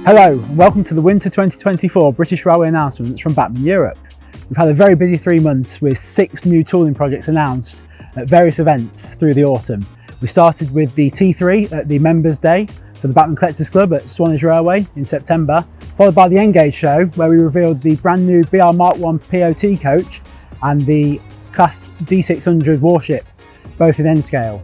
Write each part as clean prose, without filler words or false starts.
Hello and welcome to the Winter 2024 British Railway announcements from Bachmann Europe. We've had a very busy 3 months with 6 new tooling projects announced at various events through the autumn. We started with the T3 at the Members' Day for the Bachmann Collectors Club at Swanage Railway in September, followed by the Engage show where we revealed the brand new BR Mark 1 POT coach and the Class D600 warship, both in N scale.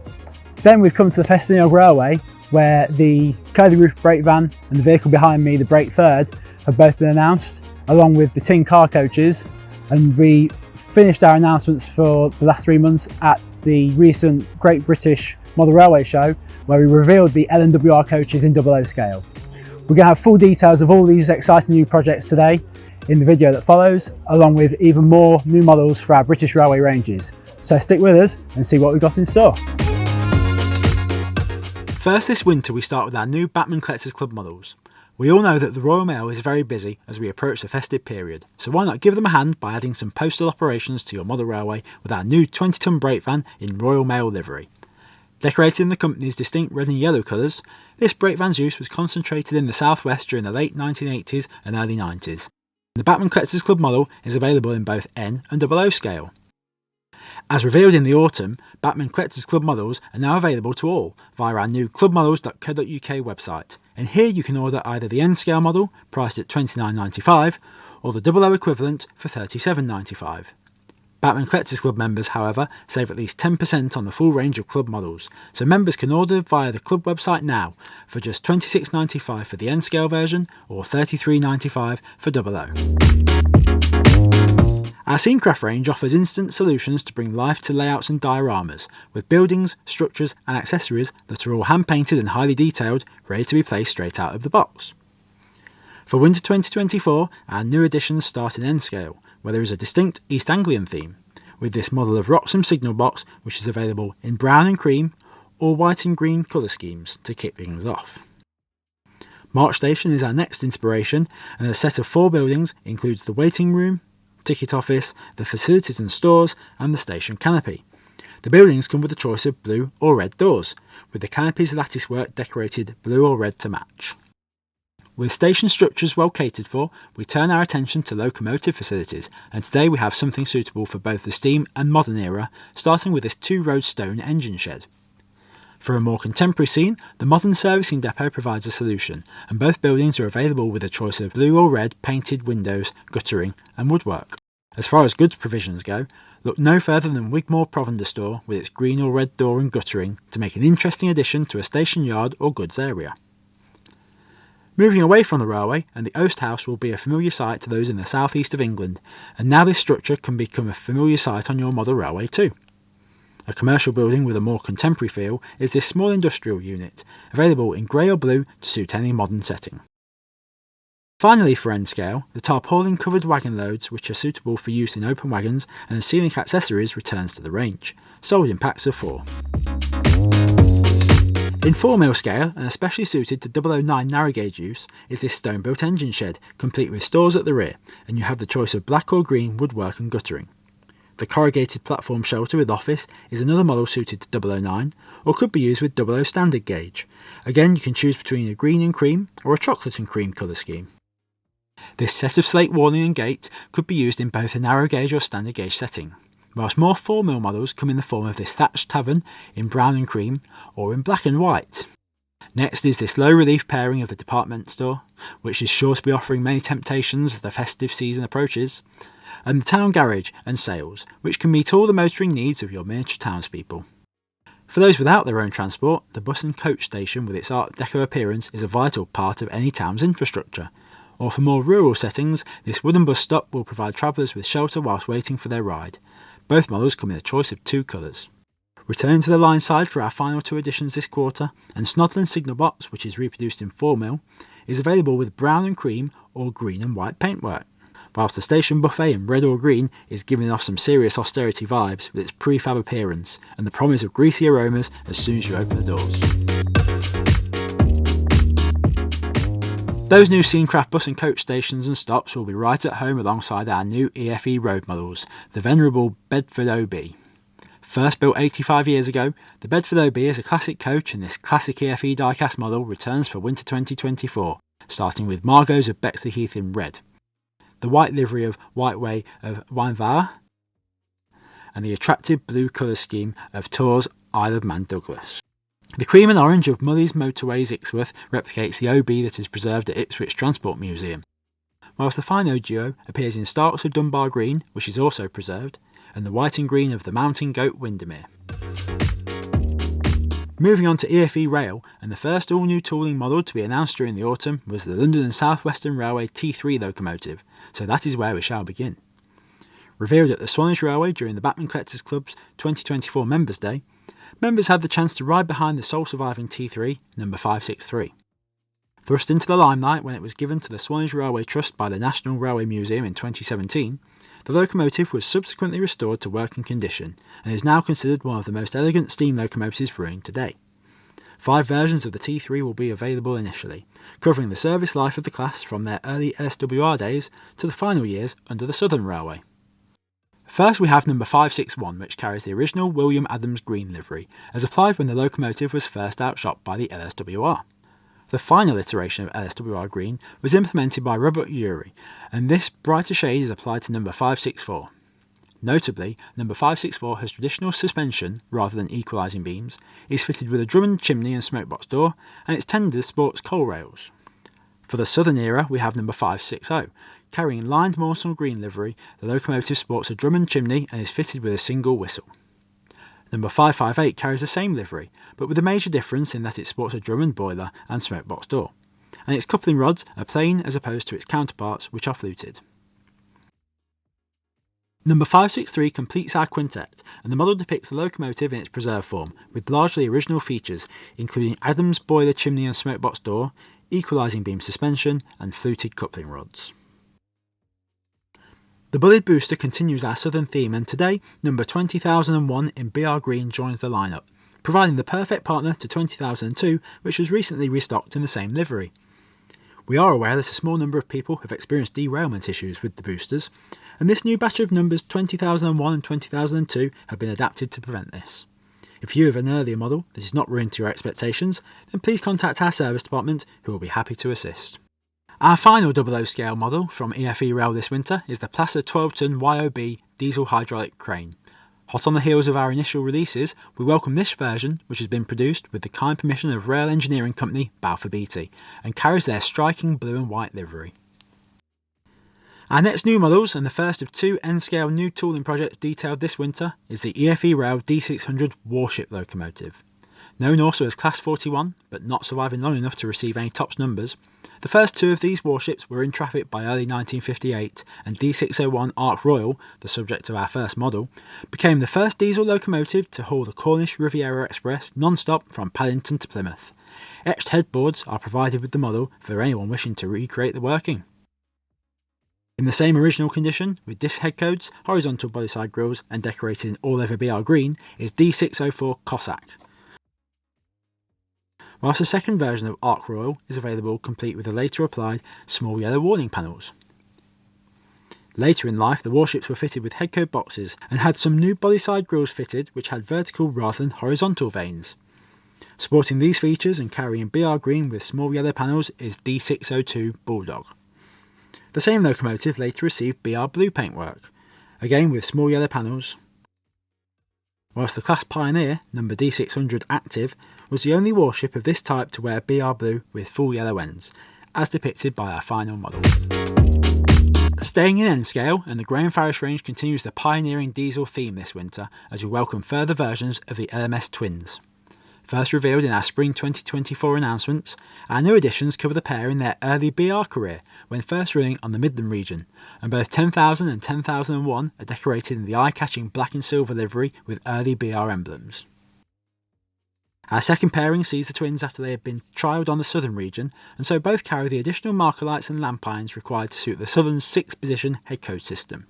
Then we've come to the Festiniog Railway where the Curly Roof brake van and the vehicle behind me, the Brake Third, have both been announced, along with the Tin car coaches. And we finished our announcements for the last 3 months at the recent Great British Model Railway Show, where we revealed the LNWR coaches in 00 scale. We're going to have full details of all these exciting new projects today in the video that follows, along with even more new models for our British Railway ranges. So stick with us and see what we've got in store. First this winter we start with our new Bachmann Collectors Club models. We all know that the Royal Mail is very busy as we approach the festive period, so why not give them a hand by adding some postal operations to your model railway with our new 20-ton brake van in Royal Mail livery. Decorated in the company's distinct red and yellow colours, this brake van's use was concentrated in the southwest during the late 1980s and early 90s. The Bachmann Collectors Club model is available in both N and 00 scale. As revealed in the autumn, Bachmann Collectors Club models are now available to all via our new clubmodels.co.uk website, and here you can order either the N scale model, priced at $29.95, or the 00 equivalent for $37.95. Bachmann Collectors Club members, however, save at least 10% on the full range of club models, so members can order via the club website now for just $26.95 for the N scale version or $33.95 for 00. Our Scenecraft range offers instant solutions to bring life to layouts and dioramas, with buildings, structures and accessories that are all hand-painted and highly detailed, ready to be placed straight out of the box. For Winter 2024, our new additions start in N scale, where there is a distinct East Anglian theme, with this model of Roxham signal box which is available in brown and cream or white and green colour schemes to kick things off. March Station is our next inspiration, and a set of 4 buildings includes the waiting room, ticket office, the facilities and stores and the station canopy. The buildings come with a choice of blue or red doors, with the canopy's lattice work decorated blue or red to match. With station structures well catered for, we turn our attention to locomotive facilities, and today we have something suitable for both the steam and modern era, starting with this 2-road stone engine shed. For a more contemporary scene, the modern servicing depot provides a solution, and both buildings are available with a choice of blue or red painted windows, guttering and woodwork. As far as goods provisions go, look no further than Wigmore Provender Store with its green or red door and guttering to make an interesting addition to a station yard or goods area. Moving away from the railway, and the Oast House will be a familiar sight to those in the southeast of England, and now this structure can become a familiar sight on your model railway too. A commercial building with a more contemporary feel is this small industrial unit, available in grey or blue to suit any modern setting. Finally, for N scale, the tarpaulin covered wagon loads which are suitable for use in open wagons and as scenic accessories returns to the range, sold in packs of 4. In 4 mil scale, and especially suited to 009 narrow gauge use, is this stone built engine shed, complete with stores at the rear, and you have the choice of black or green woodwork and guttering. The corrugated platform shelter with office is another model suited to 009, or could be used with 00 standard gauge. Again, you can choose between a green and cream or a chocolate and cream colour scheme. This set of slate warning and gate could be used in both a narrow gauge or standard gauge setting, whilst more 4mm models come in the form of this thatched tavern in brown and cream or in black and white. Next is this low relief pairing of the department store, which is sure to be offering many temptations as the festive season approaches, and the town garage and sales, which can meet all the motoring needs of your miniature townspeople. For those without their own transport, the bus and coach station with its Art Deco appearance is a vital part of any town's infrastructure. Or for more rural settings, this wooden bus stop will provide travellers with shelter whilst waiting for their ride. Both models come in a choice of 2 colours. Returning to the line side for our final 2 editions this quarter, and Snodland Signal Box, which is reproduced in 4mm, is available with brown and cream or green and white paintwork, whilst the station buffet in red or green is giving off some serious austerity vibes with its prefab appearance and the promise of greasy aromas as soon as you open the doors. Those new Scenecraft bus and coach stations and stops will be right at home alongside our new EFE road models, the venerable Bedford OB. First built 85 years ago, the Bedford OB is a classic coach, and this classic EFE diecast model returns for winter 2024, starting with Margot's of Bexley Heath in red, the white livery of Whiteway of Wynvar, and the attractive blue colour scheme of Tor's Isle of Man Douglas. The cream and orange of Mully's Motorways Ixworth replicates the OB that is preserved at Ipswich Transport Museum, whilst the Fino duo appears in Starks of Dunbar Green, which is also preserved, and the white and green of the Mountain Goat Windermere. Moving on to EFE Rail, and the first all-new tooling model to be announced during the autumn was the London and South Western Railway T3 locomotive, so that is where we shall begin. Revealed at the Swanage Railway during the Batman Collectors Club's 2024 Members' Day, members had the chance to ride behind the sole surviving T3, number 563. Thrust into the limelight when it was given to the Swanage Railway Trust by the National Railway Museum in 2017, the locomotive was subsequently restored to working condition and is now considered one of the most elegant steam locomotives running today. 5 versions of the T3 will be available initially, covering the service life of the class from their early LSWR days to the final years under the Southern Railway. First we have number 561, which carries the original William Adams Green livery, as applied when the locomotive was first outshot by the LSWR. The final iteration of LSWR Green was implemented by Robert Urey, and this brighter shade is applied to number 564. Notably, number 564 has traditional suspension rather than equalising beams, is fitted with a Drummond chimney and smokebox door, and its tender sports coal rails. For the southern era, we have number 560. Carrying lined Mawsonal Green livery, the locomotive sports a Drummond chimney and is fitted with a single whistle. Number 558 carries the same livery, but with a major difference in that it sports a Drummond boiler and smokebox door, and its coupling rods are plain as opposed to its counterparts, which are fluted. Number 563 completes our quintet, and the model depicts the locomotive in its preserved form, with largely original features, including Adams boiler chimney and smokebox door, equalising beam suspension, and fluted coupling rods. The Bullied Booster continues our southern theme, and today, number 20001 in BR Green joins the lineup, providing the perfect partner to 20002, which was recently restocked in the same livery. We are aware that a small number of people have experienced derailment issues with the boosters, and this new batch of numbers 20001 and 20002 have been adapted to prevent this. If you have an earlier model that is not ruined to your expectations, then please contact our service department, who will be happy to assist. Our final 00 scale model from EFE Rail this winter is the Placer 12-ton YOB diesel hydraulic crane. Hot on the heels of our initial releases, we welcome this version, which has been produced with the kind permission of rail engineering company Balfour Beatty, and carries their striking blue and white livery. Our next new models, and the first of 2 N-scale new tooling projects detailed this winter, is the EFE Rail D600 warship locomotive. Known also as Class 41, but not surviving long enough to receive any TOPS numbers, the first 2 of these warships were in traffic by early 1958, and D601 Ark Royal, the subject of our first model, became the first diesel locomotive to haul the Cornish Riviera Express non-stop from Paddington to Plymouth. Etched headboards are provided with the model for anyone wishing to recreate the working. In the same original condition, with disc head codes, horizontal bodyside grills, and decorated in all-over BR green, is D604 Cossack. Whilst the second version of Ark Royal is available complete with the later applied small yellow warning panels. Later in life, the warships were fitted with headcode boxes and had some new bodyside grills fitted which had vertical rather than horizontal vanes. Sporting these features and carrying BR green with small yellow panels is D602 Bulldog. The same locomotive later received BR blue paintwork, again with small yellow panels, whilst the Class Pioneer, number D600 Active, was the only warship of this type to wear BR blue with full yellow ends, as depicted by our final model. Staying in N-scale, and the Graham Farish range continues the pioneering diesel theme this winter as we welcome further versions of the LMS Twins. First revealed in our Spring 2024 announcements, our new additions cover the pair in their early BR career when first running on the Midland region, and both 10,000 and 10,001 are decorated in the eye-catching black and silver livery with early BR emblems. Our second pairing sees the twins after they had been trialled on the southern region, and so both carry the additional marker lights and lamp irons required to suit the southern 6-position headcode system.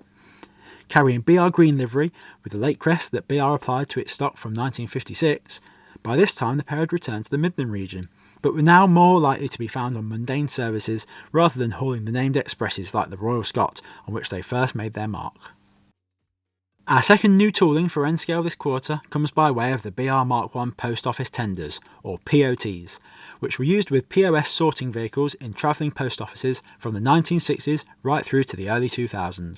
Carrying BR green livery with the late crest that BR applied to its stock from 1956, by this time the pair had returned to the Midland region, but were now more likely to be found on mundane services rather than hauling the named expresses like the Royal Scot on which they first made their mark. Our second new tooling for N-Scale this quarter comes by way of the BR Mark I Post Office Tenders, or POTs, which were used with POS sorting vehicles in travelling post offices from the 1960s right through to the early 2000s.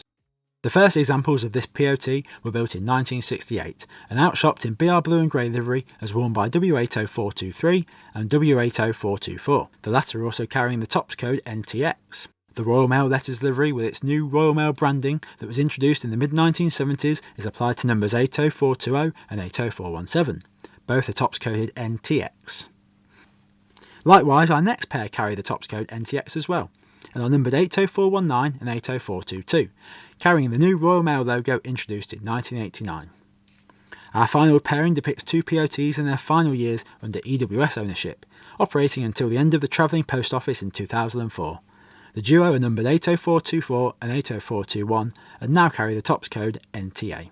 The first examples of this POT were built in 1968 and outshopped in BR blue and grey livery as worn by W80423 and W80424, the latter also carrying the TOPS code NTX. The Royal Mail letters livery with its new Royal Mail branding that was introduced in the mid-1970s is applied to numbers 80420 and 80417. Both are TOPS coded NTX. Likewise, our next pair carry the TOPS code NTX as well, and are numbered 80419 and 80422, carrying the new Royal Mail logo introduced in 1989. Our final pairing depicts two POTs in their final years under EWS ownership, operating until the end of the travelling post office in 2004. The duo are numbered 80424 and 80421 and now carry the TOPS code NTA.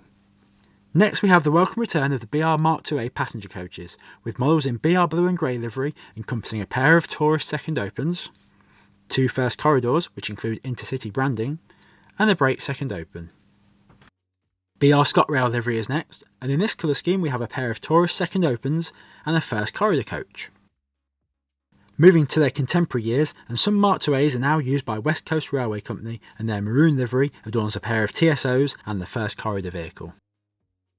Next we have the welcome return of the BR Mark IIA passenger coaches, with models in BR blue and grey livery encompassing a pair of tourist second opens, two first corridors which include intercity branding, and a brake second open. BR ScotRail livery is next, and in this colour scheme we have a pair of tourist second opens and a first corridor coach. Moving to their contemporary years, and some Mark IIAs are now used by West Coast Railway Company, and their maroon livery adorns a pair of TSOs and the first corridor vehicle.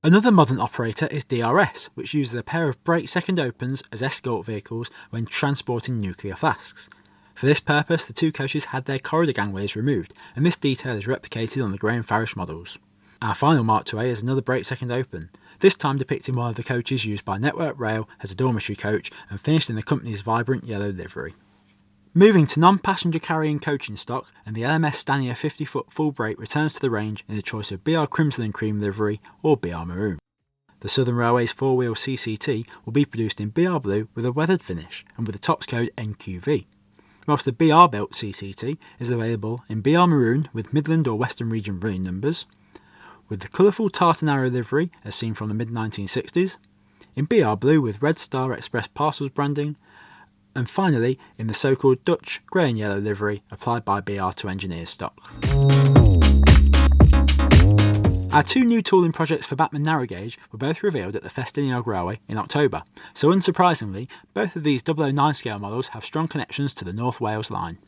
Another modern operator is DRS, which uses a pair of brake second opens as escort vehicles when transporting nuclear flasks. For this purpose, the two coaches had their corridor gangways removed, and this detail is replicated on the Graham Farish models. Our final Mark IIA is another brake second open, this time depicting one of the coaches used by Network Rail as a dormitory coach and finished in the company's vibrant yellow livery. Moving to non-passenger carrying coaching stock, and the LMS Stanier 50-foot full brake returns to the range in the choice of BR Crimson and Cream livery or BR Maroon. The Southern Railways four-wheel CCT will be produced in BR Blue with a weathered finish and with the TOPS code NQV, whilst the BR Built CCT is available in BR Maroon with Midland or Western Region running numbers, with the colourful tartan arrow livery as seen from the mid-1960s, in BR Blue with Red Star Express parcels branding, and finally in the so-called Dutch grey and yellow livery applied by BR to engineers stock. Our two new tooling projects for Batman narrow gauge were both revealed at the Festiniog Railway in October, so unsurprisingly, both of these 009 scale models have strong connections to the North Wales line.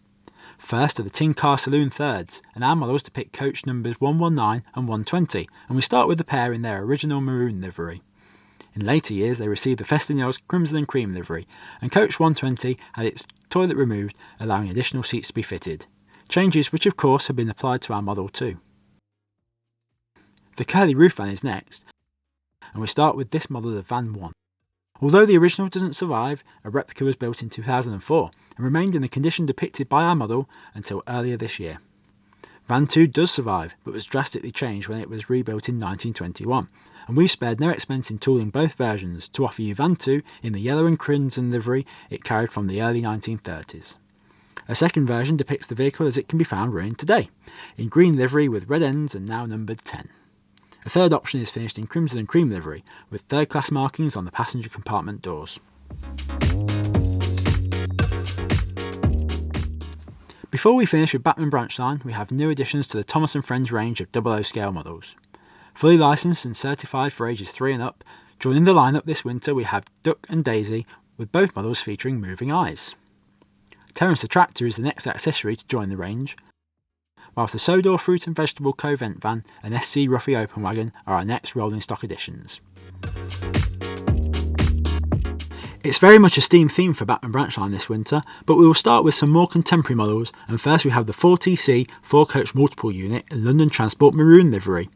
First are the Tin Car Saloon Thirds, and our models depict coach numbers 119 and 120, and we start with the pair in their original maroon livery. In later years they received the Festiniog's Crimson and Cream livery, and coach 120 had its toilet removed, allowing additional seats to be fitted. Changes which of course have been applied to our Model 2. The curly roof van is next, and we start with this model of Van 1. Although the original doesn't survive, a replica was built in 2004 and remained in the condition depicted by our model until earlier this year. Van 2 does survive, but was drastically changed when it was rebuilt in 1921, and we've spared no expense in tooling both versions to offer you Van 2 in the yellow and crimson livery it carried from the early 1930s. A second version depicts the vehicle as it can be found running today, in green livery with red ends and now numbered 10. A third option is finished in Crimson and Cream livery, with third-class markings on the passenger compartment doors. Before we finish with Batman branch line, we have new additions to the Thomas & Friends range of 00 scale models. Fully licensed and certified for ages 3 and up, joining the lineup this winter we have Duck and Daisy, with both models featuring moving eyes. Terence the Tractor is the next accessory to join the range, whilst the Sodor Fruit and Vegetable Co-Vent Van and SC Ruffy Open Wagon are our next rolling stock additions. It's very much a steam theme for Batman branch line this winter, but we will start with some more contemporary models, and first we have the 4TC 4-coach multiple unit in London Transport Maroon livery.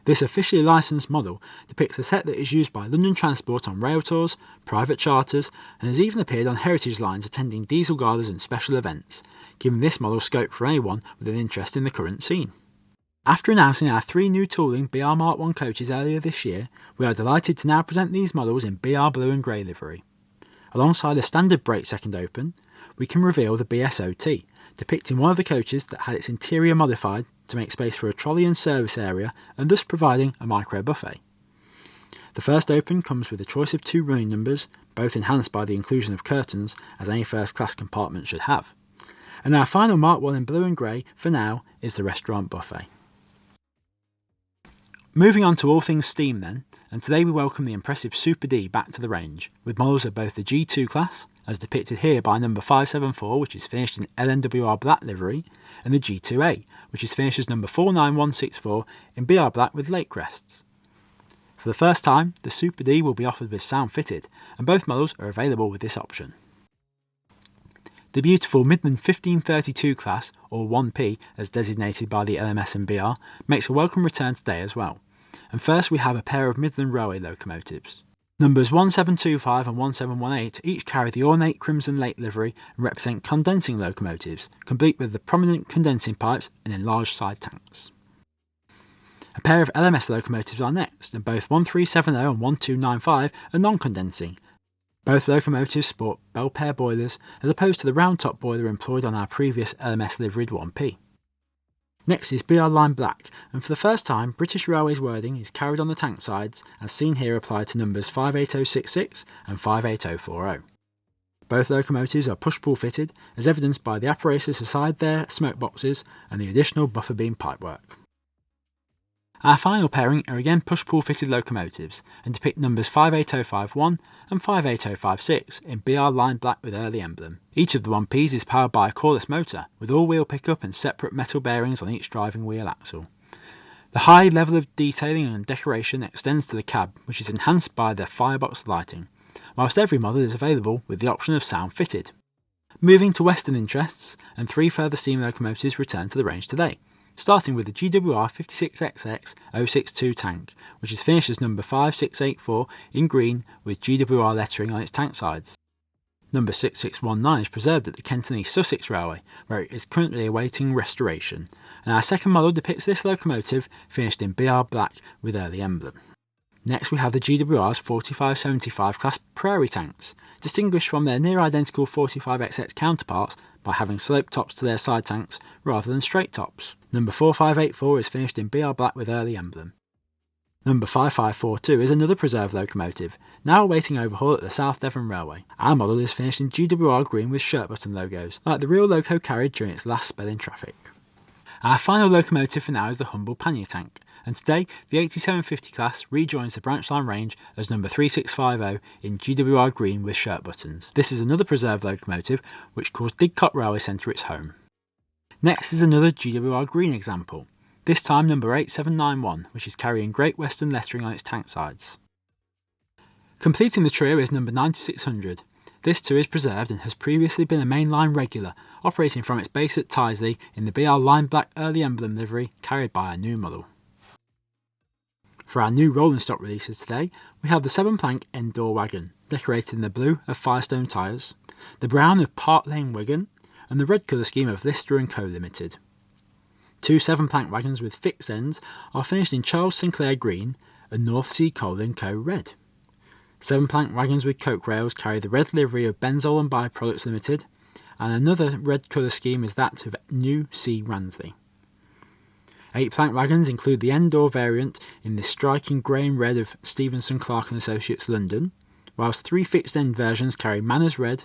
This officially licensed model depicts a set that is used by London Transport on rail tours, private charters, and has even appeared on heritage lines attending diesel galas and special events, giving this model scope for anyone with an interest in the current scene. After announcing our 3 new tooling BR Mark I coaches earlier this year, we are delighted to now present these models in BR Blue and Grey livery. Alongside the standard brake second open, we can reveal the BSOT, depicting one of the coaches that had its interior modified to make space for a trolley and service area and thus providing a micro buffet. The first open comes with a choice of 2 running numbers, both enhanced by the inclusion of curtains as any first class compartment should have. And our final Mark I in blue and grey, for now, is the restaurant buffet. Moving on to all things steam then, and today we welcome the impressive Super D back to the range, with models of both the G2 class, as depicted here by number 574, which is finished in LNWR black livery, and the G2A, which is finished as number 49164 in BR black with lake crests. For the first time, the Super D will be offered with sound fitted, and both models are available with this option. The beautiful Midland 1532 class, or 1P as designated by the LMS and BR, makes a welcome return today as well. And first we have a pair of Midland Railway locomotives. Numbers 1725 and 1718 each carry the ornate crimson lake livery and represent condensing locomotives, complete with the prominent condensing pipes and enlarged side tanks. A pair of LMS locomotives are next, and both 1370 and 1295 are non-condensing. Both locomotives sport Belpaire boilers as opposed to the round-top boiler employed on our previous LMS liveried 1P. Next is BR Line Black, and for the first time British Railways wording is carried on the tank sides as seen here applied to numbers 58066 and 58040. Both locomotives are push-pull fitted as evidenced by the apparatus aside their smoke boxes and the additional buffer beam pipework. Our final pairing are again push-pull fitted locomotives and depict numbers 58051 and 58056 in BR Line Black with early emblem. Each of the 1Ps is powered by a coreless motor with all-wheel pickup and separate metal bearings on each driving wheel axle. The high level of detailing and decoration extends to the cab, which is enhanced by the firebox lighting, whilst every model is available with the option of sound fitted. Moving to Western interests, and 3 further steam locomotives return to the range today, starting with the GWR 56XX 062 tank, which is finished as number 5684 in green with GWR lettering on its tank sides. Number 6619 is preserved at the Kent and East Sussex Railway, where it is currently awaiting restoration, and our second model depicts this locomotive finished in BR black with early emblem. Next we have the GWR's 4575 class Prairie tanks, distinguished from their near identical 45XX counterparts by having sloped tops to their side tanks rather than straight tops. Number 4584 is finished in BR black with early emblem. Number 5542 is another preserved locomotive, now awaiting overhaul at the South Devon Railway. Our model is finished in GWR green with shirt button logos, like the real loco carried during its last spell in traffic. Our final locomotive for now is the Humble Pannier tank, and today the 8750 class rejoins the branch line range as number 3650 in GWR green with shirt buttons. This is another preserved locomotive which caused Didcot Railway Centre its home. Next is another GWR green example, this time number 8791, which is carrying Great Western lettering on its tank sides. Completing the trio is number 9600. This too is preserved and has previously been a mainline regular, operating from its base at Tyseley in the BR Line Black early emblem livery carried by a new model. For our new rolling stock releases today, we have the 7-plank end-door wagon, decorated in the blue of Firestone tyres, the brown of Park Lane Wigan, and the red colour scheme of Lister & Co Limited. 2 7-plank wagons with fixed ends are finished in Charles Sinclair green and North Sea Coal & Co red. 7-plank wagons with coke rails carry the red livery of Benzol and By-Products Limited, and another red colour scheme is that of New C Ransley. 8-plank wagons include the end-door variant in the striking grey and red of Stevenson Clark & Associates London, whilst 3 fixed-end versions carry Manners red,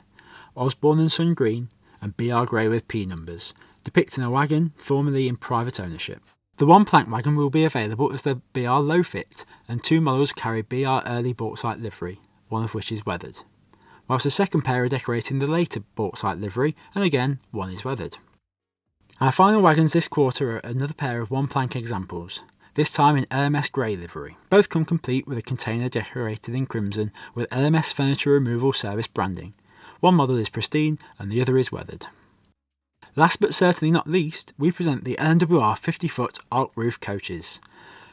Osborne & Son green and BR grey with P numbers, depicting a wagon formerly in private ownership. The 1-plank wagon will be available as the BR Low Fit, and 2 models carry BR Early Bauxite livery, one of which is weathered, whilst the second pair are decorating the later Bauxite livery, and again, one is weathered. Our final wagons this quarter are another pair of 1-plank examples, this time in LMS grey livery. Both come complete with a container decorated in crimson with LMS Furniture Removal Service branding. One model is pristine and the other is weathered. Last but certainly not least, we present the LNWR 50-foot arc roof coaches.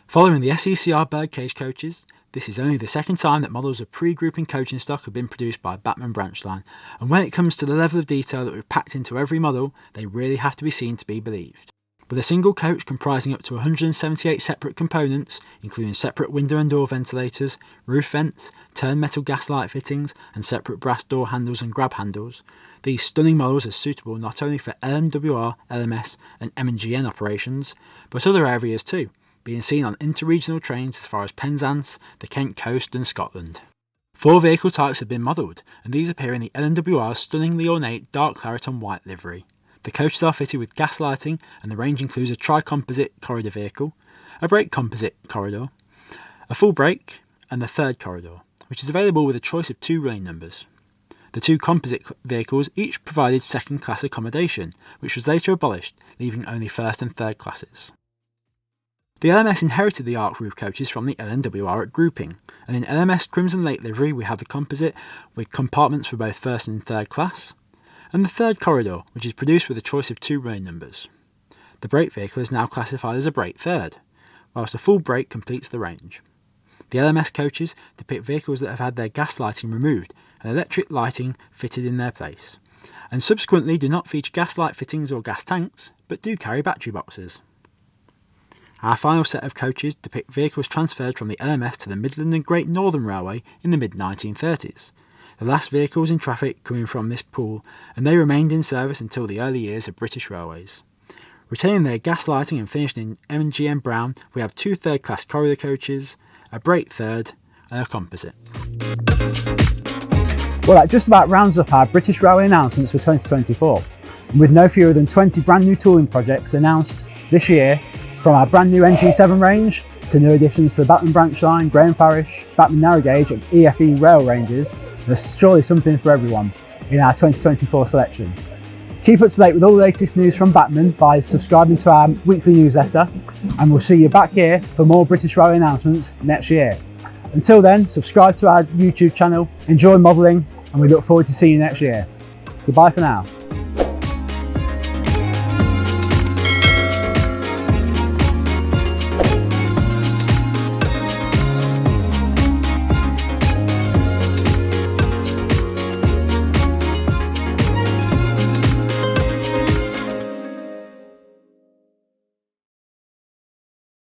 Following the SECR birdcage coaches, this is only the second time that models of pre-grouping coaching stock have been produced by Batman Branchline, and when it comes to the level of detail that we've packed into every model, they really have to be seen to be believed. With a single coach comprising up to 178 separate components, including separate window and door ventilators, roof vents, turned metal gaslight fittings, and separate brass door handles and grab handles, these stunning models are suitable not only for LNWR, LMS and M&GN operations, but other areas too, being seen on interregional trains as far as Penzance, the Kent coast and Scotland. 4 vehicle types have been modelled, and these appear in the LNWR's stunningly ornate dark claret and white livery. The coaches are fitted with gas lighting and the range includes a tri-composite corridor vehicle, a brake composite corridor, a full brake and the third corridor, which is available with a choice of 2 lane numbers. The 2 composite vehicles each provided second class accommodation, which was later abolished, leaving only first and third classes. The LMS inherited the arch roof coaches from the LNWR at grouping, and in LMS Crimson Lake livery we have the composite with compartments for both first and third class, and the third corridor, which is produced with a choice of 2 lane numbers. The brake vehicle is now classified as a brake third, whilst a full brake completes the range. The LMS coaches depict vehicles that have had their gas lighting removed and electric lighting fitted in their place, and subsequently do not feature gas light fittings or gas tanks, but do carry battery boxes. Our final set of coaches depict vehicles transferred from the LMS to the Midland and Great Northern Railway in the mid-1930s, the last vehicles in traffic coming from this pool, and they remained in service until the early years of British Railways. Retaining their gas lighting and finished in M&GM brown, we have 2 third-class corridor coaches, a brake third and a composite. Well, that just about rounds up our British Railway announcements for 2024, and with no fewer than 20 brand new tooling projects announced this year, from our brand new NG7 range to new additions to the Batman Branch Line, Graham Parish, Batman Narrow Gauge and EFE rail ranges. There's surely something for everyone in our 2024 selection. Keep up to date with all the latest news from Batman by subscribing to our weekly newsletter, and we'll see you back here for more British Railway announcements next year. Until then, subscribe to our YouTube channel, enjoy modelling, and we look forward to seeing you next year. Goodbye for now.